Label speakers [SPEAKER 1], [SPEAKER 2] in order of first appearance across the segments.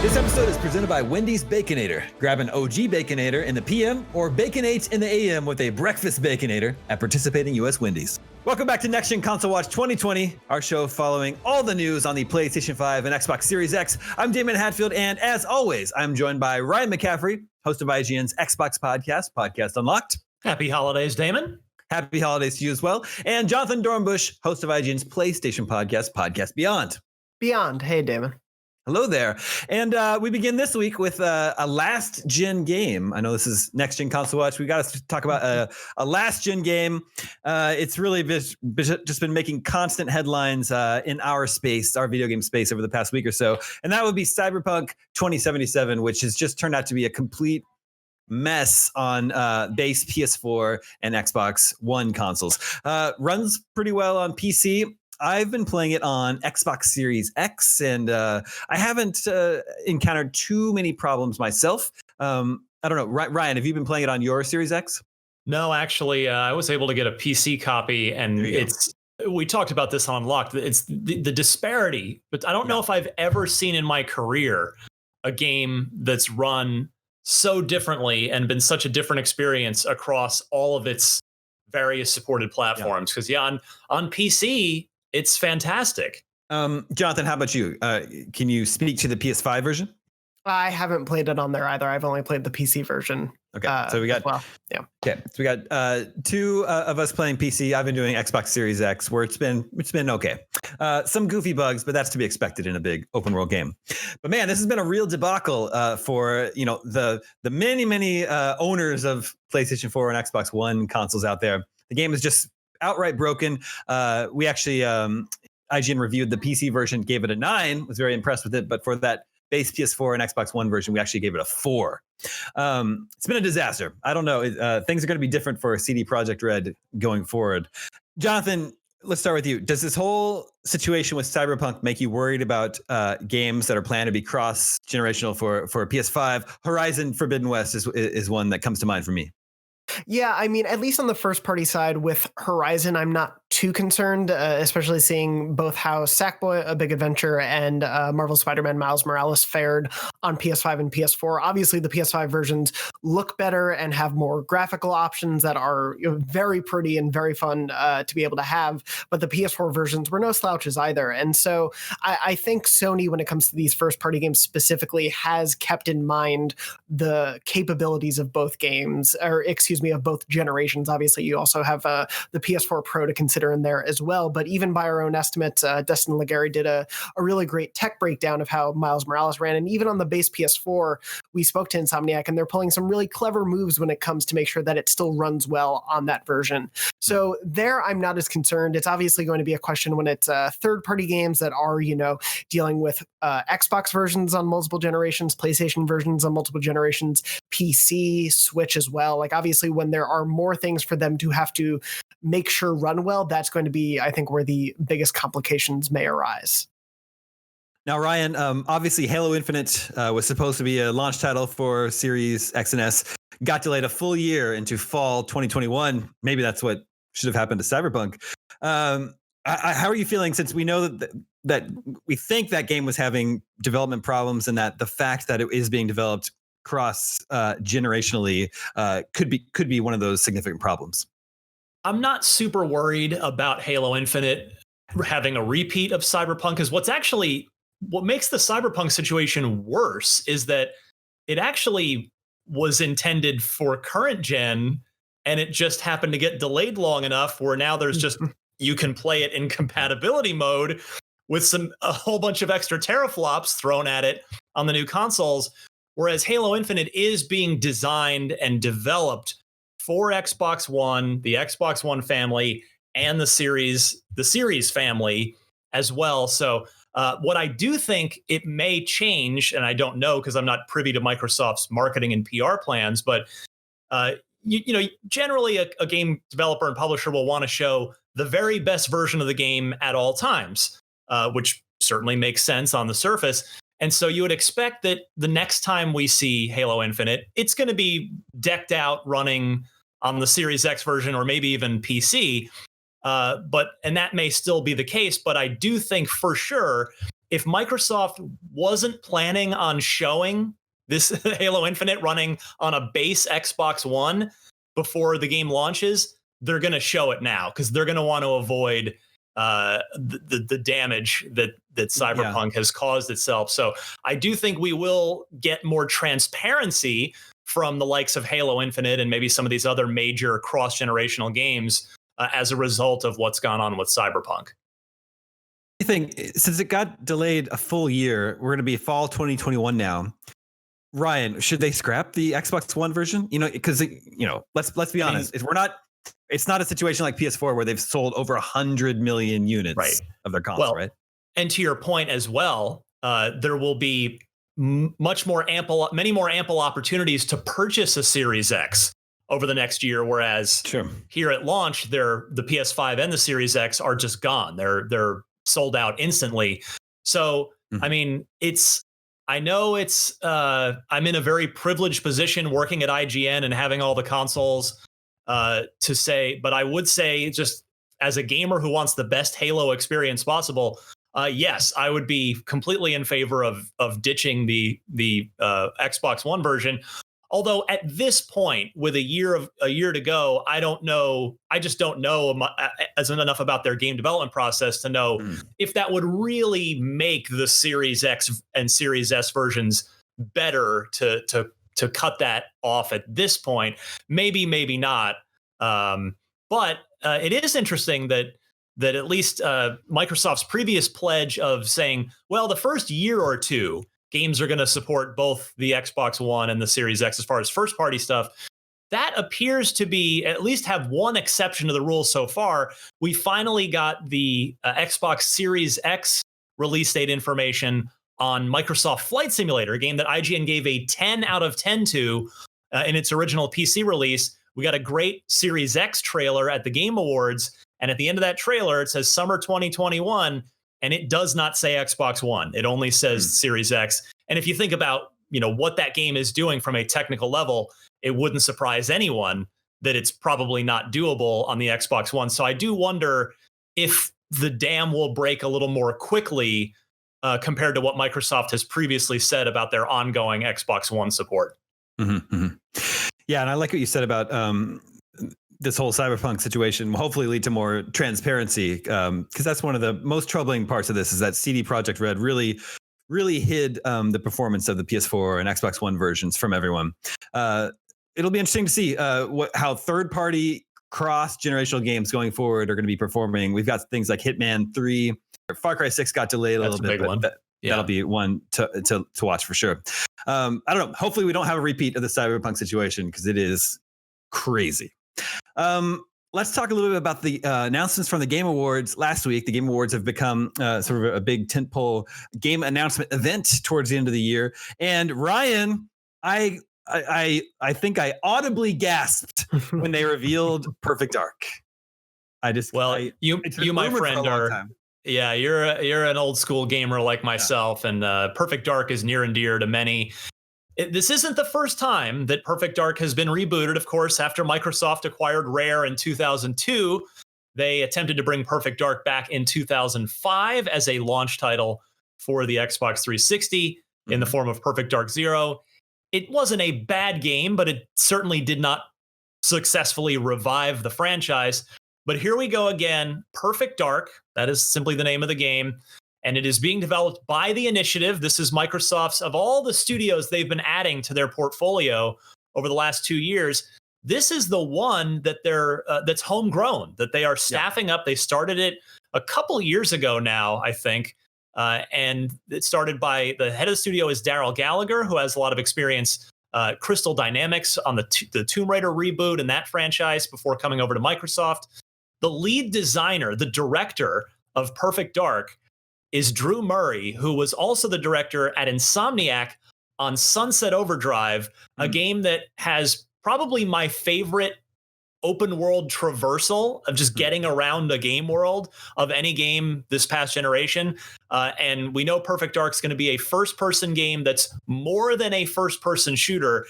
[SPEAKER 1] This episode is presented by Wendy's Baconator. Grab an OG Baconator in the PM or Baconate in the AM with a breakfast Baconator at participating U.S. Wendy's. Welcome back to Next Gen Console Watch 2020, our show following all the news on the PlayStation 5 and Xbox Series X. I'm Damon Hatfield, and as always, I'm joined by Ryan McCaffrey, host of IGN's Xbox podcast, Podcast Unlocked.
[SPEAKER 2] Happy holidays, Damon.
[SPEAKER 1] Happy holidays to you as well. And Jonathan Dornbush, host of IGN's PlayStation podcast, Podcast Beyond.
[SPEAKER 3] Beyond. Hey, Damon.
[SPEAKER 1] Hello there. And we begin this week with a last-gen game. I know this is next-gen console watch. We got to talk about a last-gen game. It's really just been making constant headlines in our space, our video game space over the past week or so. And that would be Cyberpunk 2077, which has just turned out to be a complete mess on base PS4 and Xbox One consoles. Runs pretty well on PC. I've been playing it on Xbox Series X, and I haven't encountered too many problems myself. I don't know. Ryan, have you been playing it on your Series X?
[SPEAKER 2] No, actually, I was able to get a PC copy, and we talked about this on Unlocked. It's the disparity, but I don't know if I've ever seen in my career a game that's run so differently and been such a different experience across all of its various supported platforms. Because on PC, it's fantastic.
[SPEAKER 1] Jonathan, how about you? Can you speak to the PS5 version?
[SPEAKER 3] I haven't played it on there either. I've only played the PC version.
[SPEAKER 1] Okay, so we got Okay, so we got two of us playing PC. I've been doing Xbox Series X, where it's been okay. Some goofy bugs, but that's to be expected in a big open world game. But man, this has been a real debacle for the many owners of PlayStation 4 and Xbox One consoles out there. The game is just outright broken. We actually IGN reviewed the PC version, gave it a 9, was very impressed with it, but for that base PS4 and Xbox One version, we actually gave it a 4. It's been a disaster. I don't know. Things are going to be different for CD Projekt Red going forward. Jonathan, let's start with you. Does this whole situation with Cyberpunk make you worried about games that are planned to be cross-generational for PS5? Horizon Forbidden West is one that comes to mind for me.
[SPEAKER 3] Yeah, I mean, at least on the first party side with Horizon, I'm not too concerned, especially seeing both how Sackboy: A Big Adventure and Marvel Spider-Man Miles Morales fared on PS5 and PS4. Obviously, the PS5 versions look better and have more graphical options that are very pretty and very fun to be able to have, but the PS4 versions were no slouches either. And so I think Sony, when it comes to these first party games specifically, has kept in mind the capabilities of both games, of both generations. Obviously, you also have the PS4 Pro to consider in there as well. But even by our own estimates, Destin Legary did a really great tech breakdown of how Miles Morales ran. And even on the base PS4, we spoke to Insomniac, and they're pulling some really clever moves when it comes to make sure that it still runs well on that version. So there, I'm not as concerned. It's obviously going to be a question when it's third-party games that are, dealing with Xbox versions on multiple generations, PlayStation versions on multiple generations, PC, Switch as well. Like, obviously, when there are more things for them to have to make sure run well, that's going to be, I think, where the biggest complications may arise.
[SPEAKER 1] Now, Ryan, obviously Halo Infinite was supposed to be a launch title for Series X and S, got delayed a full year into fall 2021. Maybe that's what should have happened to Cyberpunk. How are you feeling, since we know that we think that game was having development problems, and that the fact that it is being developed cross generationally could be one of those significant problems?
[SPEAKER 2] I'm not super worried about Halo Infinite having a repeat of Cyberpunk, because what makes the Cyberpunk situation worse is that it actually was intended for current gen, and it just happened to get delayed long enough where now there's just you can play it in compatibility mode with a whole bunch of extra teraflops thrown at it on the new consoles. Whereas Halo Infinite is being designed and developed for Xbox One, the Xbox One family, and the Series family as well. So what I do think it may change, and I don't know because I'm not privy to Microsoft's marketing and PR plans, but generally a game developer and publisher will want to show the very best version of the game at all times, which certainly makes sense on the surface. And so you would expect that the next time we see Halo Infinite, it's going to be decked out running on the Series X version or maybe even PC. And that may still be the case, but I do think for sure if Microsoft wasn't planning on showing this Halo Infinite running on a base Xbox One before the game launches, they're going to show it now because they're going to want to avoid the damage that Cyberpunk has caused itself. So I do think we will get more transparency from the likes of Halo Infinite and maybe some of these other major cross-generational games as a result of what's gone on with Cyberpunk.
[SPEAKER 1] I think since it got delayed a full year, we're going to be fall 2021 now. Ryan, should they scrap the Xbox One version? Because let's be honest, it's not a situation like PS4 where they've sold over 100 million units of their console, right?
[SPEAKER 2] And to your point as well, there will be many more ample opportunities to purchase a Series X over the next year, whereas here at launch, the PS5 and the Series X are just gone. They're sold out instantly. So, I mean, I'm in a very privileged position working at IGN and having all the consoles to say, but I would say, just as a gamer who wants the best Halo experience possible, yes, I would be completely in favor of ditching the Xbox One version. Although at this point, with a year to go, I just don't know enough about their game development process to know if that would really make the Series X and Series S versions better to cut that off at this point. Maybe not. But it is interesting that at least Microsoft's previous pledge of saying, well, the first year or two, games are going to support both the Xbox One and the Series X as far as first party stuff. That appears to be at least have one exception to the rule so far. We finally got the Xbox Series X release date information on Microsoft Flight Simulator, a game that IGN gave a 10 out of 10 to in its original PC release. We got a great Series X trailer at the Game Awards. And at the end of that trailer, it says summer 2021. And it does not say Xbox One. It only says Series X. And if you think about, what that game is doing from a technical level, it wouldn't surprise anyone that it's probably not doable on the Xbox One. So I do wonder if the dam will break a little more quickly compared to what Microsoft has previously said about their ongoing Xbox One support.
[SPEAKER 1] Yeah, and I like what you said about this whole Cyberpunk situation will hopefully lead to more transparency, because that's one of the most troubling parts of this is that CD Projekt Red really hid the performance of the PS4 and Xbox One versions from everyone. It'll be interesting to see how third-party cross-generational games going forward are going to be performing. We've got things like Hitman 3, Far Cry 6 got delayed a little bit, but that'll be one to watch for sure. I don't know. Hopefully we don't have a repeat of the Cyberpunk situation because it is crazy. Let's talk a little bit about the announcements from the Game Awards last week. The Game Awards have become sort of a big tentpole game announcement event towards the end of the year. And Ryan, I think I audibly gasped when they revealed Perfect Dark.
[SPEAKER 2] You my friend are. Yeah, you're an old school gamer like myself, and Perfect Dark is near and dear to many. This isn't the first time that Perfect Dark has been rebooted. Of course, after Microsoft acquired Rare in 2002, they attempted to bring Perfect Dark back in 2005 as a launch title for the Xbox 360 in the form of Perfect Dark Zero. It wasn't a bad game, but it certainly did not successfully revive the franchise. But here we go again, Perfect Dark. That is simply the name of the game. And it is being developed by The Initiative. This is Microsoft's, of all the studios they've been adding to their portfolio over the last 2 years, this is the one that that's homegrown, that they are staffing up. They started it a couple years ago now, I think. And it started by the head of the studio is Daryl Gallagher, who has a lot of experience, Crystal Dynamics on the Tomb Raider reboot and that franchise before coming over to Microsoft. The lead designer, the director of Perfect Dark, is Drew Murray, who was also the director at Insomniac on Sunset Overdrive, a game that has probably my favorite open world traversal of just getting around a game world of any game this past generation. And we know Perfect Dark's going to be a first-person game that's more than a first-person shooter.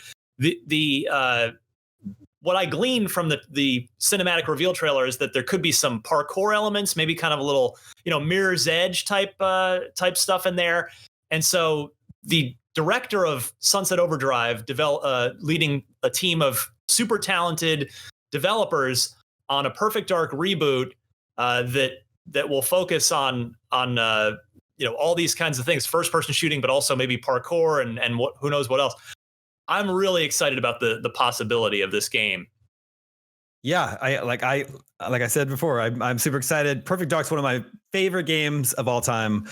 [SPEAKER 2] what I gleaned from the cinematic reveal trailer is that there could be some parkour elements, maybe kind of a little, Mirror's Edge type stuff in there. And so the director of Sunset Overdrive, leading a team of super talented developers on a Perfect Dark reboot that will focus on all these kinds of things, first person shooting, but also maybe parkour and who knows what else. I'm really excited about the possibility of this game.
[SPEAKER 1] Yeah, like I said before, I'm super excited. Perfect Dark's one of my favorite games of all time.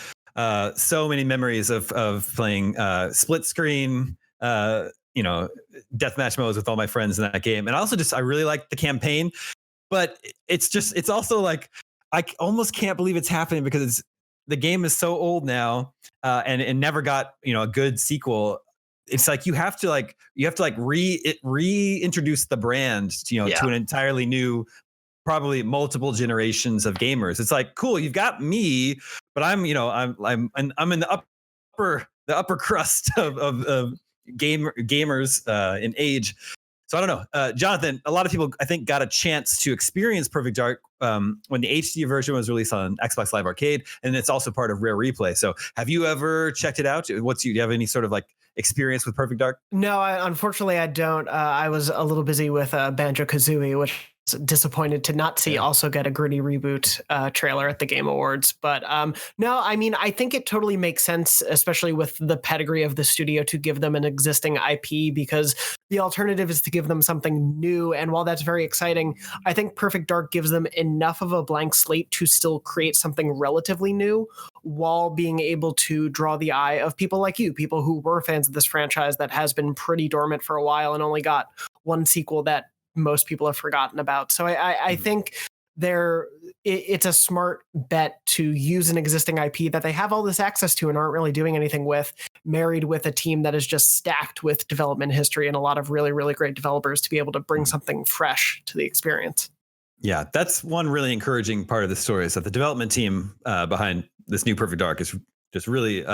[SPEAKER 1] So many memories of playing split screen, deathmatch modes with all my friends in that game. And I really like the campaign, but it's also like, I almost can't believe it's happening because the game is so old now, and it never got, a good sequel. It's like you have to reintroduce the brand to an entirely new, probably multiple generations of gamers. It's like, cool, you've got me, but I'm in the upper crust of gamers in age. So I don't know, Jonathan. A lot of people, I think, got a chance to experience Perfect Dark when the HD version was released on Xbox Live Arcade, and it's also part of Rare Replay. So, have you ever checked it out? Do you have any sort of like experience with Perfect Dark?
[SPEAKER 3] No, unfortunately, I don't. I was a little busy with Banjo-Kazooie, which disappointed to not see also get a gritty reboot trailer at the Game Awards. But no, I mean, I think it totally makes sense, especially with the pedigree of the studio, to give them an existing IP, because the alternative is to give them something new. And while that's very exciting, I think Perfect Dark gives them enough of a blank slate to still create something relatively new while being able to draw the eye of people like you, people who were fans of this franchise that has been pretty dormant for a while and only got one sequel that most people have forgotten about. So I think it's a smart bet to use an existing IP that they have all this access to and aren't really doing anything with, married with a team that is just stacked with development history and a lot of really, really great developers to be able to bring something fresh to the experience.
[SPEAKER 1] Yeah, that's one really encouraging part of the story, is that the development team behind this new Perfect Dark is just really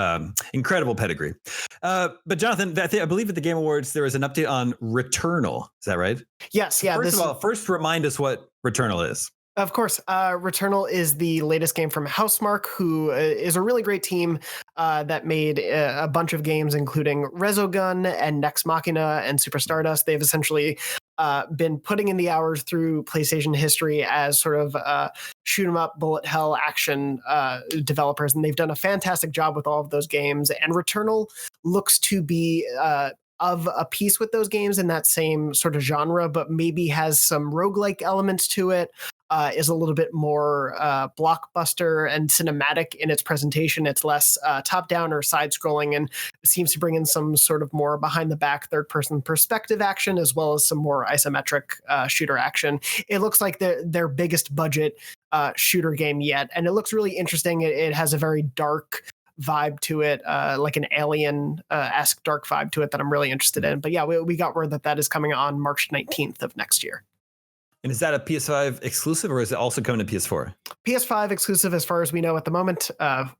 [SPEAKER 1] incredible pedigree. But Jonathan, I believe at the Game Awards, there was an update on Returnal. Is that right?
[SPEAKER 3] Yes. Yeah.
[SPEAKER 1] First remind us what Returnal is.
[SPEAKER 3] Of course. Returnal is the latest game from Housemarque, who is a really great team that made a bunch of games, including Resogun and Nex Machina and Super Stardust. They've essentially been putting in the hours through PlayStation history as sort of shoot 'em up, bullet hell action developers, and they've done a fantastic job with all of those games. And Returnal looks to be of a piece with those games in that same sort of genre, but maybe has some roguelike elements to it. Is a little bit more blockbuster and cinematic in its presentation. It's less top-down or side-scrolling, and seems to bring in some sort of more behind-the-back third-person perspective action, as well as some more isometric shooter action. It looks like their biggest budget shooter game yet, and it looks really interesting. It has a very dark vibe to it, like an Alien-esque dark vibe to it that I'm really interested in. But yeah, we got word that is coming on March 19th of next year.
[SPEAKER 1] And is that a PS5 exclusive, or is it also coming to PS4?
[SPEAKER 3] PS5 exclusive as far as we know at the moment.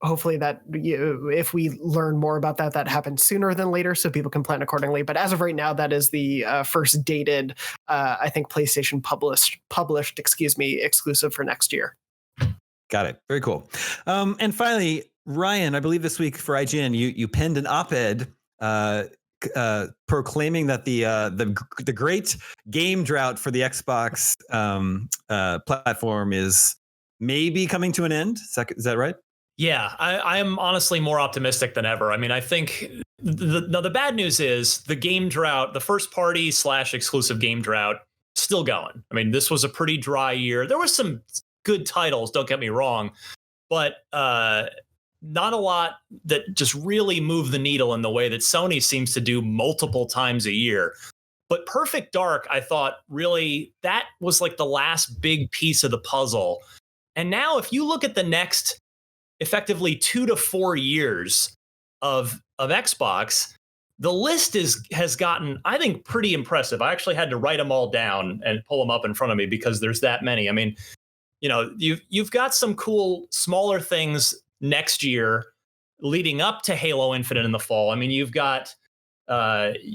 [SPEAKER 3] Hopefully that if we learn more about that happens sooner than later so people can plan accordingly. But as of right now, that is the first dated, I think, PlayStation published exclusive for next year.
[SPEAKER 1] Got it. Very cool. And finally, Ryan, I believe this week for IGN, you penned an op-ed proclaiming that the great game drought for the Xbox platform is maybe coming to an end. Is that right?
[SPEAKER 2] Yeah, I am honestly more optimistic than ever. I mean, I think the bad news is the game drought, the first party / exclusive game drought, still going. I mean, this was a pretty dry year. There was some good titles, don't get me wrong, but not a lot that just really move the needle in the way that Sony seems to do multiple times a year. But Perfect Dark, I thought, really, that was like the last big piece of the puzzle. And now if you look at the next effectively 2 to 4 years of Xbox, the list has gotten, I think, pretty impressive. I actually had to write them all down and pull them up in front of me because there's that many. I mean, you've got some cool smaller things next year leading up to Halo Infinite in the fall. I mean, you've got the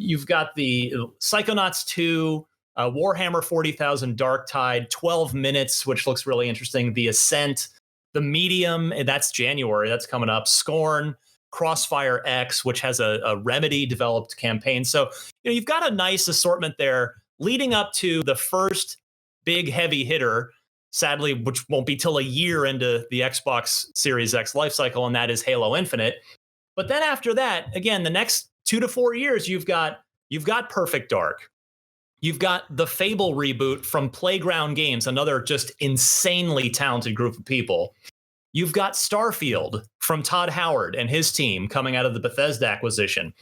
[SPEAKER 2] Psychonauts 2, Warhammer 40,000 Dark Tide, 12 minutes, which looks really interesting. The Ascent, the Medium, that's January, that's coming up. Scorn, Crossfire X, which has a Remedy developed campaign. So, you've got a nice assortment there leading up to the first big heavy hitter, sadly, which won't be till a year into the Xbox Series X lifecycle, and that is Halo Infinite. But then after that, again, the next 2 to 4 years, you've got Perfect Dark. You've got the Fable reboot from Playground Games, another just insanely talented group of people. You've got Starfield from Todd Howard and his team coming out of the Bethesda acquisition.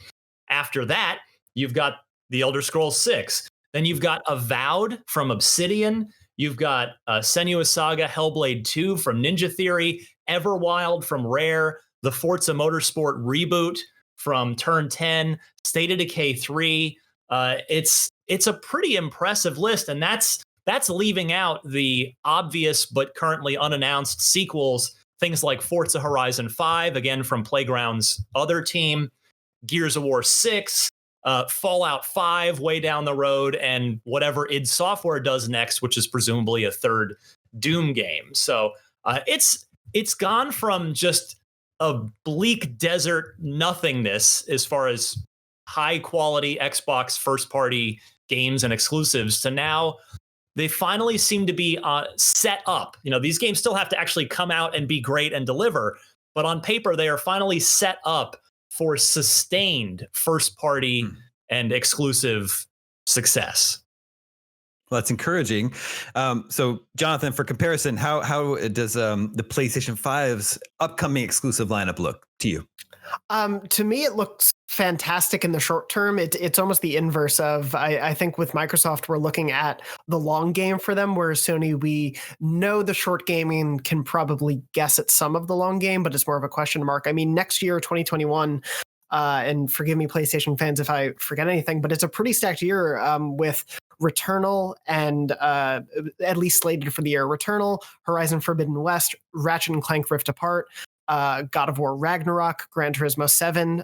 [SPEAKER 2] After that, you've got The Elder Scrolls 6. Then you've got Avowed from Obsidian. You've got Senua's Saga Hellblade 2 from Ninja Theory, Everwild from Rare, the Forza Motorsport reboot from Turn 10, State of Decay 3. It's a pretty impressive list, and that's leaving out the obvious but currently unannounced sequels, things like Forza Horizon 5, again from Playground's other team, Gears of War 6, Fallout 5 way down the road, and whatever id Software does next, which is presumably a third Doom game. So it's gone from just a bleak desert nothingness as far as high quality Xbox first party games and exclusives to now they finally seem to be set up. These games still have to actually come out and be great and deliver, but on paper, they are finally set up for sustained first party and exclusive success.
[SPEAKER 1] Well, that's encouraging. So, Jonathan, for comparison, how does the PlayStation 5's upcoming exclusive lineup look to you?
[SPEAKER 3] To me, it looks fantastic in the short term. It's almost the inverse of, I think with Microsoft, we're looking at the long game for them, whereas Sony, we know the short gaming can probably guess at some of the long game, but it's more of a question mark. I mean, next year, 2021, and forgive me, PlayStation fans, if I forget anything, but it's a pretty stacked year with Returnal and at least slated for the year, Returnal, Horizon Forbidden West, Ratchet and Clank Rift Apart, God of War Ragnarok, Gran Turismo 7,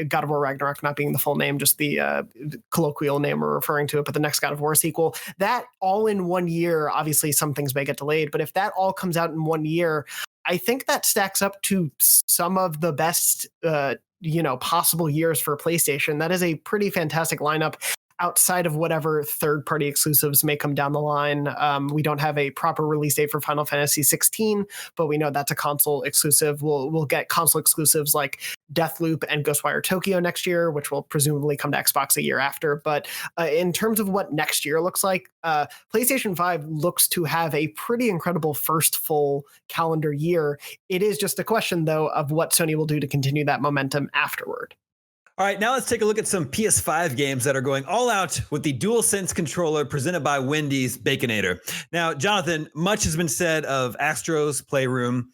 [SPEAKER 3] God of War Ragnarok not being the full name, just the colloquial name we're referring to it, but the next God of War sequel. That all in 1 year, obviously some things may get delayed, but if that all comes out in 1 year, I think that stacks up to some of the best possible years for PlayStation. That is a pretty fantastic lineup. Outside of whatever third-party exclusives may come down the line. We don't have a proper release date for Final Fantasy 16, but we know that's a console exclusive. We'll get console exclusives like Deathloop and Ghostwire Tokyo next year, which will presumably come to Xbox a year after. But in terms of what next year looks like, PlayStation 5 looks to have a pretty incredible first full calendar year. It is just a question, though, of what Sony will do to continue that momentum afterward.
[SPEAKER 1] All right, now let's take a look at some PS5 games that are going all out with the DualSense controller presented by Wendy's Baconator. Now, Jonathan, much has been said of Astro's Playroom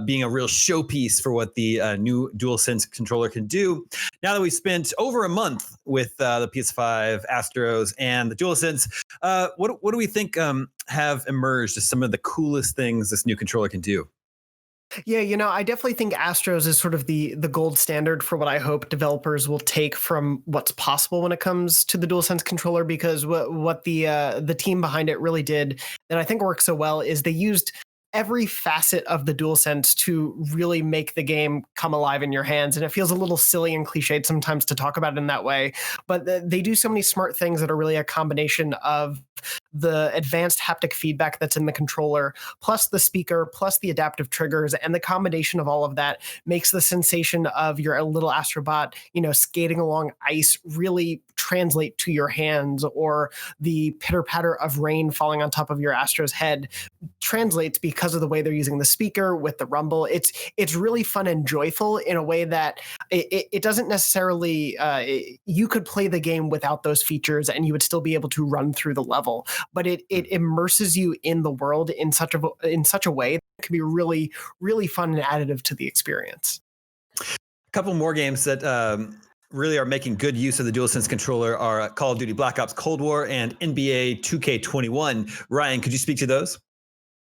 [SPEAKER 1] being a real showpiece for what the new DualSense controller can do. Now that we've spent over a month with the PS5, Astros, and the DualSense, what do we think have emerged as some of the coolest things this new controller can do?
[SPEAKER 3] Yeah, I definitely think Astros is sort of the gold standard for what I hope developers will take from what's possible when it comes to the DualSense controller, because what the team behind it really did that I think works so well is they used every facet of the DualSense to really make the game come alive in your hands. And it feels a little silly and cliched sometimes to talk about it in that way, but they do so many smart things that are really a combination of the advanced haptic feedback that's in the controller, plus the speaker, plus the adaptive triggers, and the combination of all of that makes the sensation of your little Astrobot, skating along ice really translate to your hands, or the pitter patter of rain falling on top of your Astro's head translates because of the way they're using the speaker with the rumble. It's really fun and joyful in a way that it doesn't necessarily, you could play the game without those features and you would still be able to run through the level, but it immerses you in the world in such a way that can be really, really fun and additive to the experience.
[SPEAKER 1] A couple more games that really are making good use of the DualSense controller are Call of Duty Black Ops Cold War and NBA 2K21. Ryan, could you speak to those?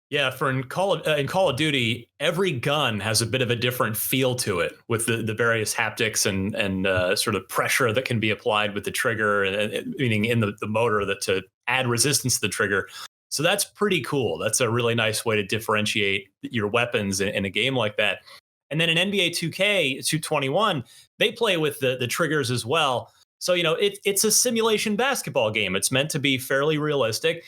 [SPEAKER 2] Yeah, in Call of Duty, every gun has a bit of a different feel to it, with the various haptics and sort of pressure that can be applied with the trigger, meaning in the motor that to add resistance to the trigger. So that's pretty cool. That's a really nice way to differentiate your weapons in a game like that. And then in NBA 2K 221, they play with the triggers as well. So, it's a simulation basketball game. It's meant to be fairly realistic.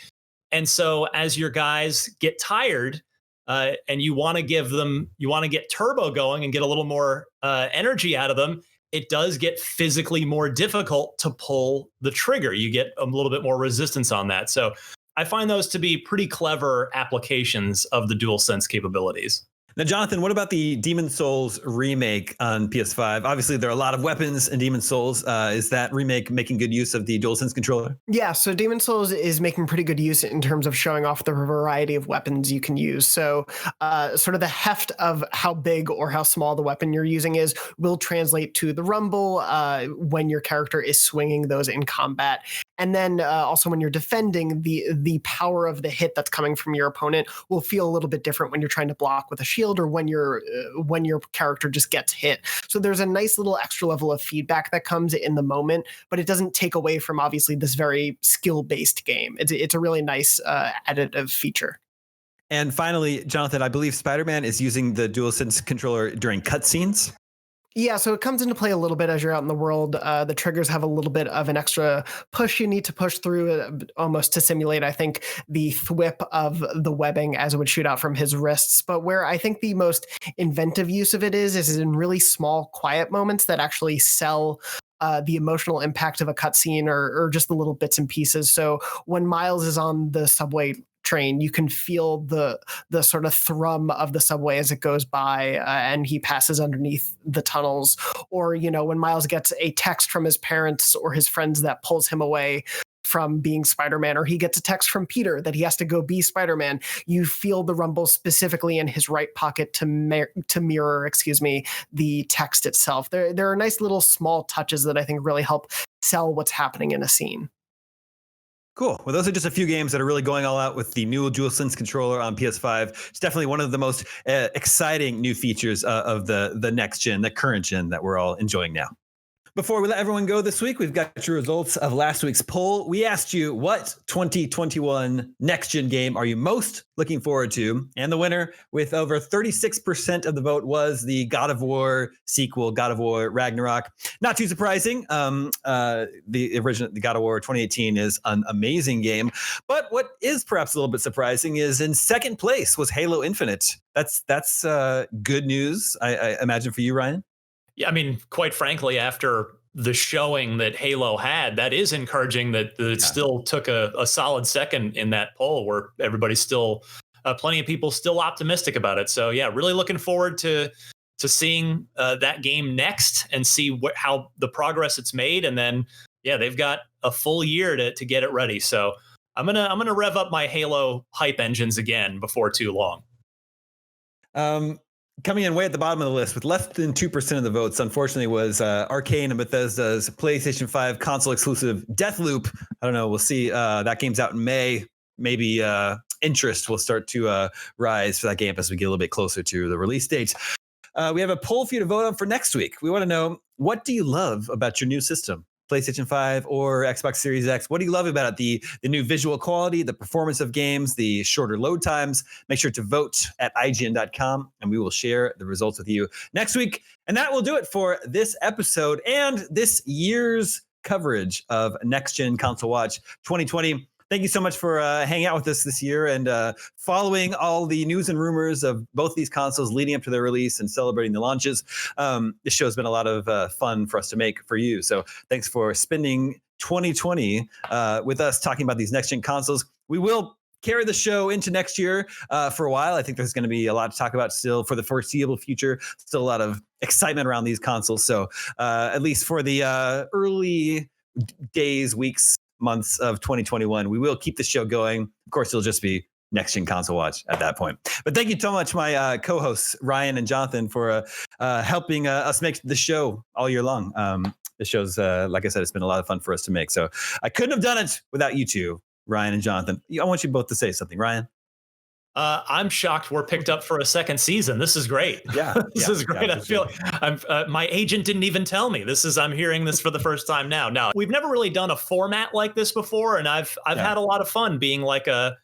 [SPEAKER 2] And so as your guys get tired and you want to get turbo going and get a little more energy out of them, it does get physically more difficult to pull the trigger. You get a little bit more resistance on that. So I find those to be pretty clever applications of the DualSense capabilities.
[SPEAKER 1] Now, Jonathan, what about the Demon's Souls remake on PS5? Obviously, there are a lot of weapons in Demon's Souls. Is that remake making good use of the DualSense controller?
[SPEAKER 3] Yeah, so Demon's Souls is making pretty good use in terms of showing off the variety of weapons you can use. So sort of the heft of how big or how small the weapon you're using will translate to the rumble when your character is swinging those in combat. And then also when you're defending, the power of the hit that's coming from your opponent will feel a little bit different when you're trying to block with a shield or when your character just gets hit. So there's a nice little extra level of feedback that comes in the moment, but it doesn't take away from obviously this very skill-based game. It's a really nice additive feature.
[SPEAKER 1] And finally, Jonathan, I believe Spider-Man is using the DualSense controller during cutscenes.
[SPEAKER 3] Yeah, so it comes into play a little bit as you're out in the world. The triggers have a little bit of an extra push you need to push through almost to simulate, I think, the thwip of the webbing as it would shoot out from his wrists. But where I think the most inventive use of it is in really small, quiet moments that actually sell the emotional impact of a cutscene or just the little bits and pieces. So when Miles is on the subway train, you can feel the sort of thrum of the subway as it goes by and he passes underneath the tunnels. Or, when Miles gets a text from his parents or his friends that pulls him away from being Spider-Man, or he gets a text from Peter that he has to go be Spider-Man, you feel the rumble specifically in his right pocket to mirror, the text itself. There are nice little small touches that I think really help sell what's happening in a scene.
[SPEAKER 1] Cool. Well, those are just a few games that are really going all out with the new DualSense controller on PS5. It's definitely one of the most exciting new features of the next gen, the current gen that we're all enjoying now. Before we let everyone go this week, we've got your results of last week's poll. We asked you, what 2021 next-gen game are you most looking forward to? And the winner, with over 36% of the vote, was the God of War sequel, God of War Ragnarok. Not too surprising. The original, the God of War 2018 is an amazing game. But what is perhaps a little bit surprising is in second place was Halo Infinite. That's good news, I imagine, for you, Ryan.
[SPEAKER 2] Yeah, I mean, quite frankly, after the showing that Halo had, that is encouraging that it still took a solid second in that poll where everybody's still, plenty of people still optimistic about it. So yeah, really looking forward to seeing that game next and see how the progress it's made. And then, yeah, they've got a full year to get it ready. So I'm gonna rev up my Halo hype engines again before too long.
[SPEAKER 1] Coming in way at the bottom of the list with less than 2% of the votes, unfortunately, was Arcane and Bethesda's PlayStation 5 console exclusive Deathloop. I don't know. We'll see. That game's out in May. Maybe interest will start to rise for that game as we get a little bit closer to the release date. We have a poll for you to vote on for next week. We want to know, what do you love about your new system? PlayStation 5 or Xbox Series X? What do you love about it? The new visual quality, the performance of games, the shorter load times? Make sure to vote at IGN.com, and we will share the results with you next week. And that will do it for this episode and this year's coverage of Next Gen Console Watch 2020. Thank you so much for hanging out with us this year and following all the news and rumors of both these consoles leading up to their release and celebrating the launches. This show has been a lot of fun for us to make for you. So thanks for spending 2020 with us talking about these next-gen consoles. We will carry the show into next year for a while. I think there's going to be a lot to talk about still for the foreseeable future. Still a lot of excitement around these consoles. So at least for the early days, weeks, months of 2021, we will keep the show going. Of course, it'll just be Next Gen Console Watch at that point. But thank you so much, my co-hosts Ryan and Jonathan, for helping us make the show all year long. The show's, like I said, it's been a lot of fun for us to make. So I couldn't have done it without you two, Ryan and Jonathan. I want you both to say something. Ryan.
[SPEAKER 2] I'm shocked we're picked up for a second season. This is great.
[SPEAKER 1] Yeah,
[SPEAKER 2] this is great. I feel my agent didn't even tell me. I'm hearing this for the first time now. Now, we've never really done a format like this before, and I've had a lot of fun being like a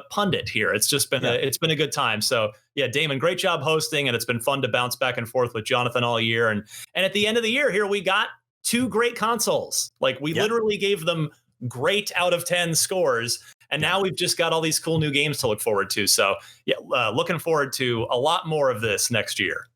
[SPEAKER 2] pundit here. It's just been it's been a good time. So yeah, Damon, great job hosting, and it's been fun to bounce back and forth with Jonathan all year. And at the end of the year here, we got 2 great consoles. Like we literally gave them great out of 10 scores. And now we've just got all these cool new games to look forward to. So yeah, looking forward to a lot more of this next year.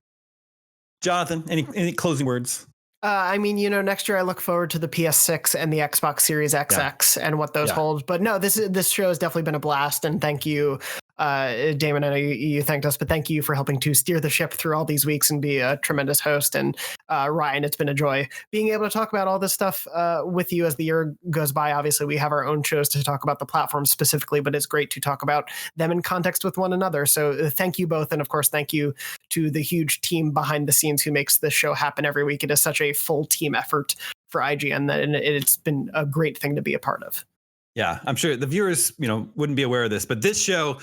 [SPEAKER 1] Jonathan, any closing words?
[SPEAKER 3] I mean, next year I look forward to the PS6 and the Xbox Series XX and what those hold. But no, this show has definitely been a blast. And thank you, Damon. I know you thanked us, but thank you for helping to steer the ship through all these weeks and be a tremendous host. And Ryan, it's been a joy being able to talk about all this stuff with you as the year goes by. Obviously, we have our own shows to talk about the platforms specifically, but it's great to talk about them in context with one another. So thank you both. And of course, thank you to the huge team behind the scenes who makes this show happen every week. It is such a full team effort for IGN and it's been a great thing to be a part of.
[SPEAKER 1] Yeah, I'm sure the viewers, wouldn't be aware of this, but this show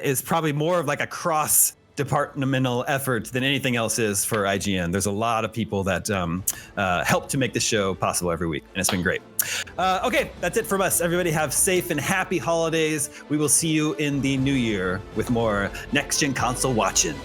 [SPEAKER 1] is probably more of like a cross-departmental effort than anything else is for IGN. There's a lot of people that help to make the show possible every week, and it's been great. Okay, that's it from us. Everybody have safe and happy holidays. We will see you in the new year with more next-gen console watching.